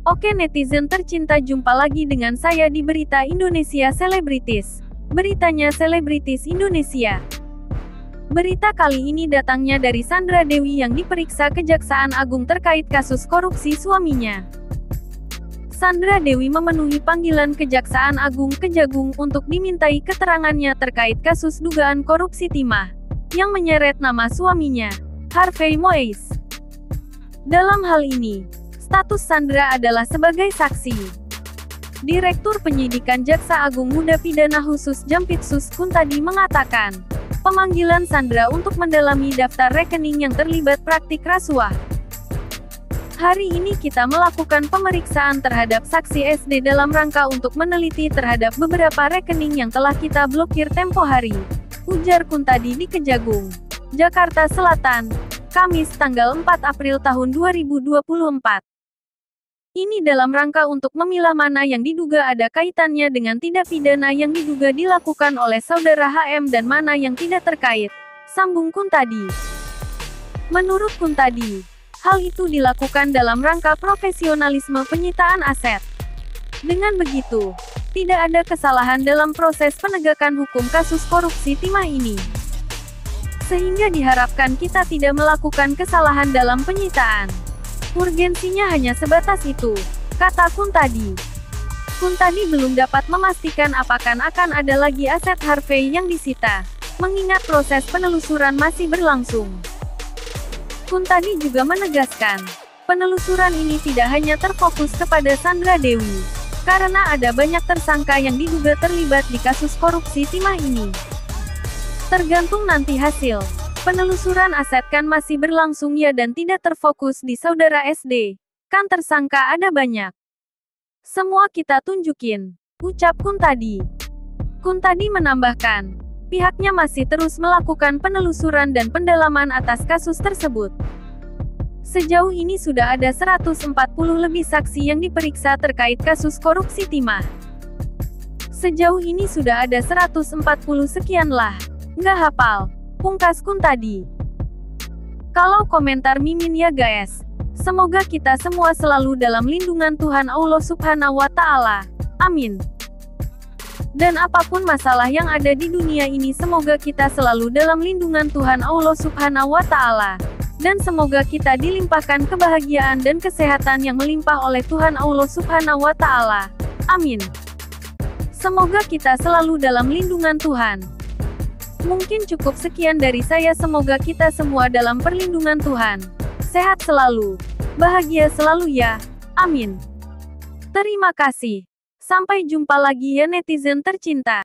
Oke netizen tercinta, jumpa lagi dengan saya di Berita Indonesia Selebritis. Beritanya Selebritis Indonesia. Berita kali ini datangnya dari Sandra Dewi yang diperiksa Kejaksaan Agung terkait kasus korupsi suaminya. Sandra Dewi memenuhi panggilan Kejaksaan Agung Kejagung untuk dimintai keterangannya terkait kasus dugaan korupsi timah yang menyeret nama suaminya, Harvey Moise. Dalam hal ini, status Sandra adalah sebagai saksi. Direktur Penyidikan Jaksa Agung Muda Pidana Khusus Jampitsus Kuntadi mengatakan, pemanggilan Sandra untuk mendalami daftar rekening yang terlibat praktik rasuah. Hari ini kita melakukan pemeriksaan terhadap saksi SD dalam rangka untuk meneliti terhadap beberapa rekening yang telah kita blokir tempo hari, ujar Kuntadi di Kejagung, Jakarta Selatan, Kamis tanggal 4 April tahun 2024. Ini dalam rangka untuk memilah mana yang diduga ada kaitannya dengan tindak pidana yang diduga dilakukan oleh saudara HM dan mana yang tidak terkait, sambung Kuntadi. Menurut Kuntadi, hal itu dilakukan dalam rangka profesionalisme penyitaan aset. Dengan begitu, tidak ada kesalahan dalam proses penegakan hukum kasus korupsi timah ini. Sehingga diharapkan kita tidak melakukan kesalahan dalam penyitaan. Urgensinya hanya sebatas itu, kata Kuntadi. Kuntadi belum dapat memastikan apakah akan ada lagi aset Harvey yang disita, mengingat proses penelusuran masih berlangsung. Kuntadi juga menegaskan, penelusuran ini tidak hanya terfokus kepada Sandra Dewi, karena ada banyak tersangka yang diduga terlibat di kasus korupsi timah ini. Tergantung nanti hasil penelusuran aset kan masih berlangsung ya dan tidak terfokus di saudara SD. Kan tersangka ada banyak. Semua kita tunjukin, ucap Kuntadi. Kuntadi menambahkan, pihaknya masih terus melakukan penelusuran dan pendalaman atas kasus tersebut. Sejauh ini sudah ada 140 lebih saksi yang diperiksa terkait kasus korupsi timah. Sejauh ini sudah ada 140 sekian lah. Nggak hafal, pungkas Kuntadi. Kalau komentar Mimin ya guys. Semoga kita semua selalu dalam lindungan Tuhan Allah Subhanahu wa Ta'ala. Amin. Dan apapun masalah yang ada di dunia ini, semoga kita selalu dalam lindungan Tuhan Allah Subhanahu wa Ta'ala. Dan semoga kita dilimpahkan kebahagiaan dan kesehatan yang melimpah oleh Tuhan Allah Subhanahu wa Ta'ala. Amin. Semoga kita selalu dalam lindungan Tuhan. Mungkin cukup sekian dari saya, semoga kita semua dalam perlindungan Tuhan. Sehat selalu. Bahagia selalu ya. Amin. Terima kasih. Sampai jumpa lagi ya netizen tercinta.